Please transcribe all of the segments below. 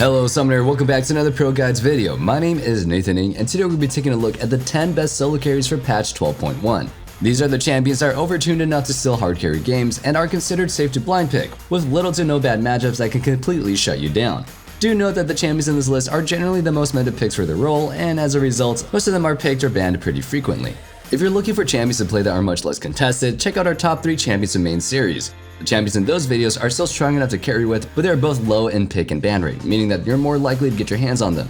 Hello Summoner, welcome back to another ProGuides video. My name is Nathan Ng, and today we're going to be taking a look at the 10 best solo carries for patch 12.1. These are the champions that are overtuned enough to still hard carry games and are considered safe to blind pick, with little to no bad matchups that can completely shut you down. Do note that the champions in this list are generally the most meta picks for their role, and as a result, most of them are picked or banned pretty frequently. If you're looking for champions to play that are much less contested, check out our top 3 champions in main series. The champions in those videos are still strong enough to carry with, but they are both low in pick and ban rate, meaning that you're more likely to get your hands on them.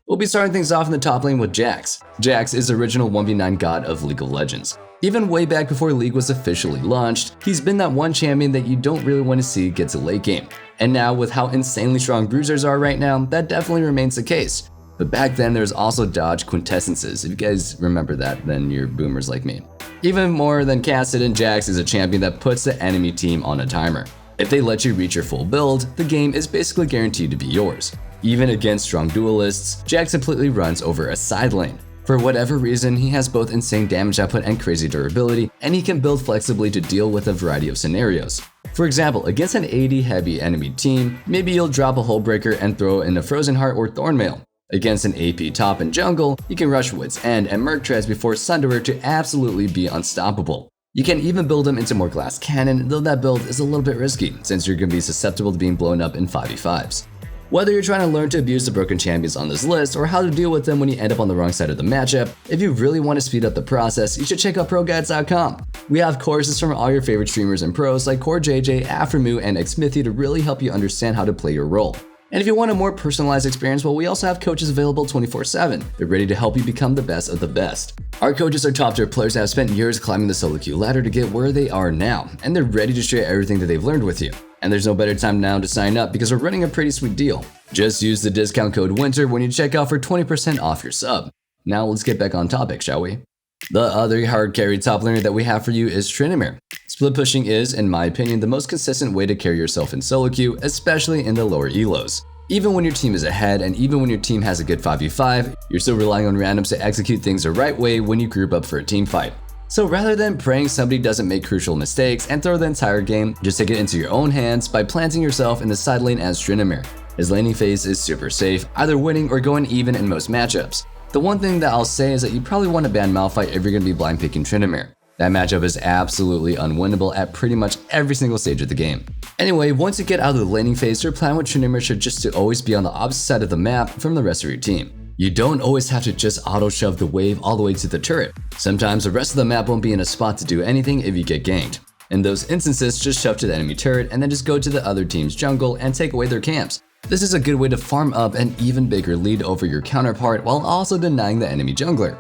We'll be starting things off in the top lane with Jax. Jax is the original 1v9 god of League of Legends. Even way back before League was officially launched, he's been that one champion that you don't really want to see get to late game. And now with how insanely strong bruisers are right now, that definitely remains the case. But back then there was also dodge quintessences. If you guys remember that, then you're boomers like me. Even more than Kassadin, Jax is a champion that puts the enemy team on a timer. If they let you reach your full build, the game is basically guaranteed to be yours. Even against strong duelists, Jax completely runs over a side lane. For whatever reason, he has both insane damage output and crazy durability, and he can build flexibly to deal with a variety of scenarios. For example, against an AD heavy enemy team, maybe you'll drop a Hullbreaker and throw in a Frozen Heart or Thornmail. Against an AP top and jungle, you can rush Wit's End and Merc Treads before Sunderer to absolutely be unstoppable. You can even build him into more Glass Cannon, though that build is a little bit risky, since you're going to be susceptible to being blown up in 5v5s. Whether you're trying to learn to abuse the broken champions on this list, or how to deal with them when you end up on the wrong side of the matchup, if you really want to speed up the process, you should check out ProGuides.com. We have courses from all your favorite streamers and pros like CoreJJ, Aftermoo, and Xmithy to really help you understand how to play your role. And if you want a more personalized experience, well, we also have coaches available 24/7. They're ready to help you become the best of the best. Our coaches are top tier players that have spent years climbing the solo queue ladder to get where they are now, and they're ready to share everything that they've learned with you. And there's no better time now to sign up because we're running a pretty sweet deal. Just use the discount code WINTER when you check out for 20% off your sub. Now let's get back on topic, shall we? The other hard carry top laner that we have for you is Tryndamere. Split pushing is, in my opinion, the most consistent way to carry yourself in solo queue, especially in the lower elos. Even when your team is ahead, and even when your team has a good 5v5, you're still relying on randoms to execute things the right way when you group up for a team fight. So rather than praying somebody doesn't make crucial mistakes and throw the entire game, just take it into your own hands by planting yourself in the side lane as Tryndamere. His laning phase is super safe, either winning or going even in most matchups. The one thing that I'll say is that you probably want to ban Malphite if you're going to be blind picking Tryndamere. That matchup is absolutely unwinnable at pretty much every single stage of the game. Anyway, once you get out of the laning phase, your plan with Tryndamere should just to always be on the opposite side of the map from the rest of your team. You don't always have to just auto-shove the wave all the way to the turret. Sometimes the rest of the map won't be in a spot to do anything if you get ganked. In those instances, just shove to the enemy turret and then just go to the other team's jungle and take away their camps. This is a good way to farm up an even bigger lead over your counterpart while also denying the enemy jungler.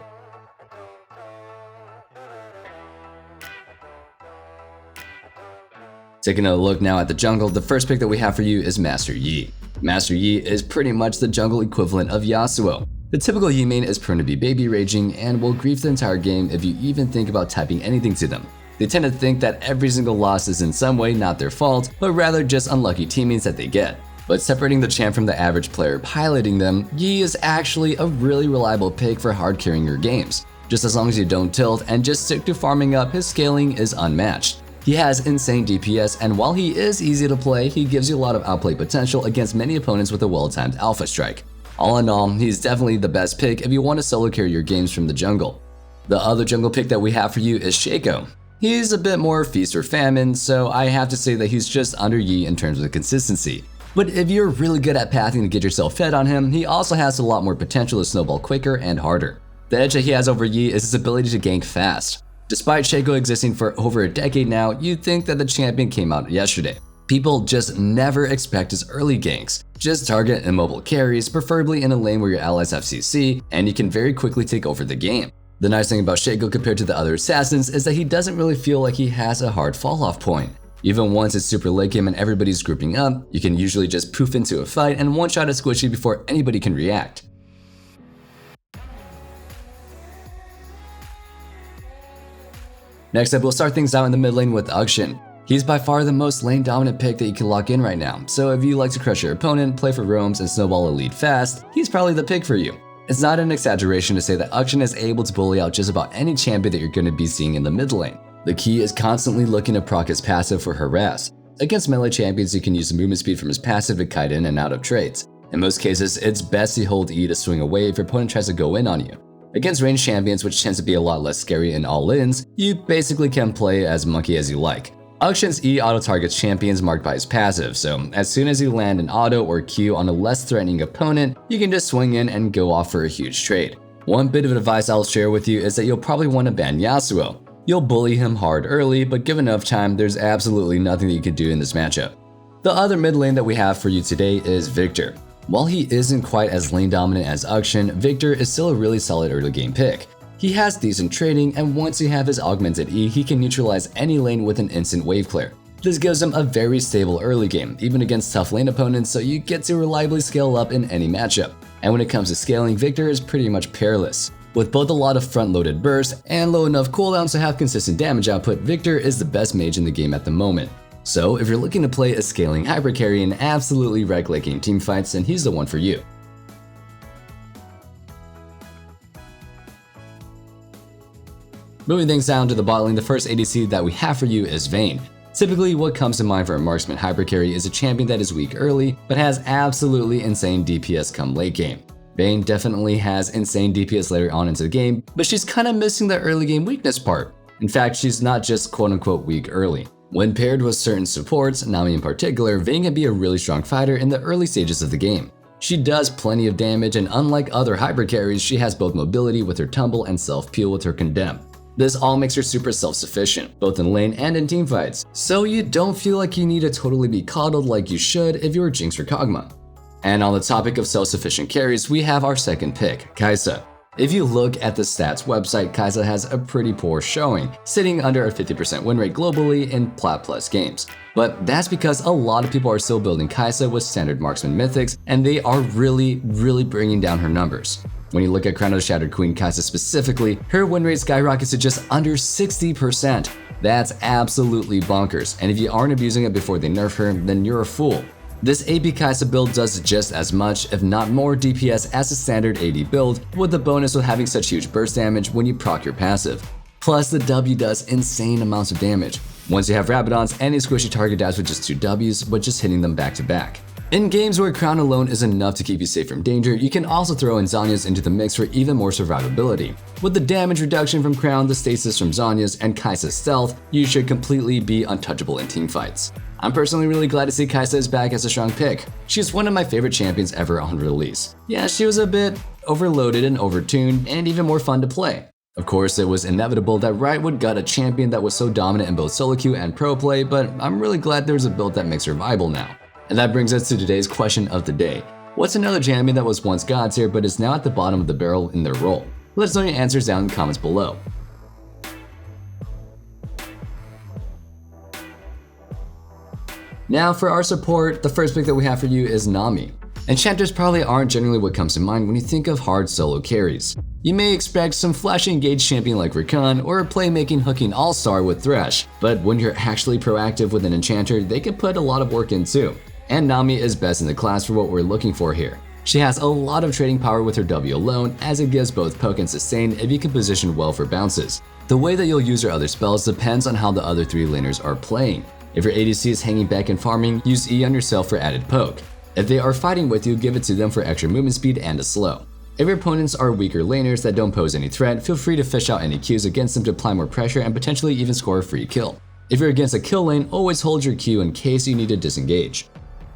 Taking a look now at the jungle, the first pick that we have for you is Master Yi. Master Yi is pretty much the jungle equivalent of Yasuo. The typical Yi main is prone to be baby raging and will grief the entire game if you even think about typing anything to them. They tend to think that every single loss is in some way not their fault, but rather just unlucky teammates that they get. But separating the champ from the average player piloting them, Yi is actually a really reliable pick for hard carrying your games. Just as long as you don't tilt and just stick to farming up, his scaling is unmatched. He has insane DPS, and while he is easy to play, he gives you a lot of outplay potential against many opponents with a well-timed alpha strike. All in all, he's definitely the best pick if you want to solo carry your games from the jungle. The other jungle pick that we have for you is Shaco. He's a bit more feast or famine, so I have to say that he's just under Yi in terms of consistency. But if you're really good at pathing to get yourself fed on him, he also has a lot more potential to snowball quicker and harder. The edge that he has over Yi is his ability to gank fast. Despite Shaco existing for over a decade now, you'd think that the champion came out yesterday. People just never expect his early ganks. Just target immobile carries, preferably in a lane where your allies have CC, and you can very quickly take over the game. The nice thing about Shaco compared to the other assassins is that he doesn't really feel like he has a hard fall-off point. Even once it's super late game and everybody's grouping up, you can usually just poof into a fight and one-shot a squishy before anybody can react. Next up, we'll start things out in the mid lane with Uxin. He's by far the most lane dominant pick that you can lock in right now, so if you like to crush your opponent, play for roams, and snowball a lead fast, he's probably the pick for you. It's not an exaggeration to say that Uxin is able to bully out just about any champion that you're going to be seeing in the mid lane. The key is constantly looking to proc his passive for harass. Against melee champions, you can use the movement speed from his passive to kite in and out of traits. In most cases, it's best to hold E to swing away if your opponent tries to go in on you. Against ranged champions, which tends to be a lot less scary in all-ins, you basically can play as monkey as you like. Auction's E auto-targets champions marked by his passive, so as soon as you land an auto or Q on a less threatening opponent, you can just swing in and go off for a huge trade. One bit of advice I'll share with you is that you'll probably want to ban Yasuo. You'll bully him hard early, but given enough time, there's absolutely nothing that you can do in this matchup. The other mid lane that we have for you today is Victor. While he isn't quite as lane dominant as Auction, Victor is still a really solid early game pick. He has decent trading, and once you have his augmented E, he can neutralize any lane with an instant wave clear. This gives him a very stable early game, even against tough lane opponents, so you get to reliably scale up in any matchup. And when it comes to scaling, Victor is pretty much peerless. With both a lot of front-loaded bursts and low enough cooldowns to have consistent damage output, Victor is the best mage in the game at the moment. So if you're looking to play a scaling hyper carry and absolutely wreck late game teamfights, then he's the one for you. Moving things down to the bot lane, the first ADC that we have for you is Vayne. Typically, what comes to mind for a marksman hyper carry is a champion that is weak early, but has absolutely insane DPS come late game. Vayne definitely has insane DPS later on into the game, but she's kinda missing the early game weakness part. In fact, she's not just quote-unquote weak early. When paired with certain supports, Nami in particular, Vayne can be a really strong fighter in the early stages of the game. She does plenty of damage, and unlike other hyper carries, she has both mobility with her tumble and self-peel with her condemn. This all makes her super self-sufficient, both in lane and in teamfights, so you don't feel like you need to totally be coddled like you should if you're Jinx or Kog'Maw. And on the topic of self-sufficient carries, we have our second pick, Kai'Sa. If you look at the stats website, Kai'Sa has a pretty poor showing, sitting under a 50% win rate globally in Plat Plus games. But that's because a lot of people are still building Kai'Sa with standard marksman mythics, and they are really bringing down her numbers. When you look at Crown of the Shattered Queen Kai'Sa specifically, her win rate skyrockets to just under 60%. That's absolutely bonkers, and if you aren't abusing it before they nerf her, then you're a fool. This AP Kai'Sa build does just as much, if not more DPS as a standard AD build, with the bonus of having such huge burst damage when you proc your passive. Plus, the W does insane amounts of damage. Once you have Rabadons, any squishy target dies with just 2 Ws, but just hitting them back to back. In games where Crown alone is enough to keep you safe from danger, you can also throw in Zhonya's into the mix for even more survivability. With the damage reduction from Crown, the stasis from Zhonya's, and Kai'Sa's stealth, you should completely be untouchable in teamfights. I'm personally really glad to see Kai'Sa is back as a strong pick. She's one of my favorite champions ever on release. Yeah, she was a bit overloaded and overtuned, and even more fun to play. Of course, it was inevitable that Riot would gut a champion that was so dominant in both solo queue and pro play, but I'm really glad there's a build that makes her viable now. And that brings us to today's question of the day. What's another champion that was once god tier but is now at the bottom of the barrel in their role? Let us know your answers down in the comments below. Now for our support, the first pick that we have for you is Nami. Enchanters probably aren't generally what comes to mind when you think of hard solo carries. You may expect some flashy engaged champion like Rakan or a playmaking hooking all-star with Thresh, but when you're actually proactive with an enchanter, they can put a lot of work in too. And Nami is best in the class for what we're looking for here. She has a lot of trading power with her W alone, as it gives both poke and sustain if you can position well for bounces. The way that you'll use her other spells depends on how the other 3 laners are playing. If your ADC is hanging back and farming, use E on yourself for added poke. If they are fighting with you, give it to them for extra movement speed and a slow. If your opponents are weaker laners that don't pose any threat, feel free to fish out any Qs against them to apply more pressure and potentially even score a free kill. If you're against a kill lane, always hold your Q in case you need to disengage.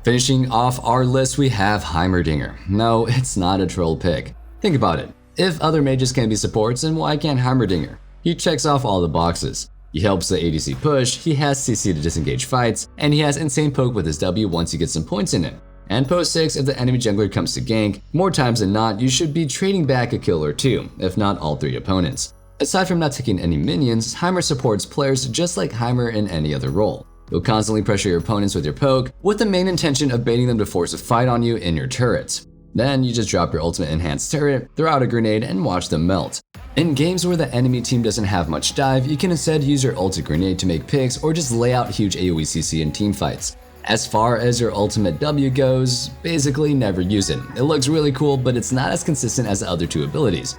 Finishing off our list, we have Heimerdinger. No, it's not a troll pick. Think about it. If other mages can be supports, then why can't Heimerdinger? He checks off all the boxes. He helps the ADC push, he has CC to disengage fights, and he has insane poke with his W once you get some points in it. And post 6, if the enemy jungler comes to gank, more times than not, you should be trading back a kill or 2, if not all 3 opponents. Aside from not taking any minions, Heimer supports players just like Heimer in any other role. You'll constantly pressure your opponents with your poke, with the main intention of baiting them to force a fight on you in your turrets. Then you just drop your ultimate enhanced turret, throw out a grenade, and watch them melt. In games where the enemy team doesn't have much dive, you can instead use your ulti grenade to make picks or just lay out huge AoE CC in teamfights. As far as your ultimate W goes, basically never use it. It looks really cool, but it's not as consistent as the other 2 abilities.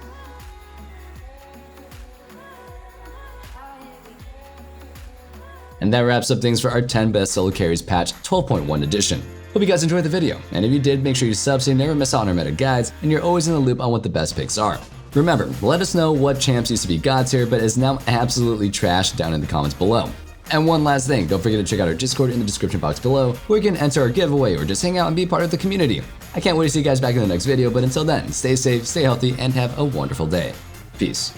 And that wraps up things for our 10 best solo carries patch 12.1 edition. Hope you guys enjoyed the video, and if you did, make sure you sub so you never miss out on our meta guides, and you're always in the loop on what the best picks are. Remember, let us know what champs used to be gods here but is now absolutely trash down in the comments below. And one last thing, don't forget to check out our Discord in the description box below, where you can enter our giveaway or just hang out and be part of the community. I can't wait to see you guys back in the next video, but until then, stay safe, stay healthy, and have a wonderful day. Peace.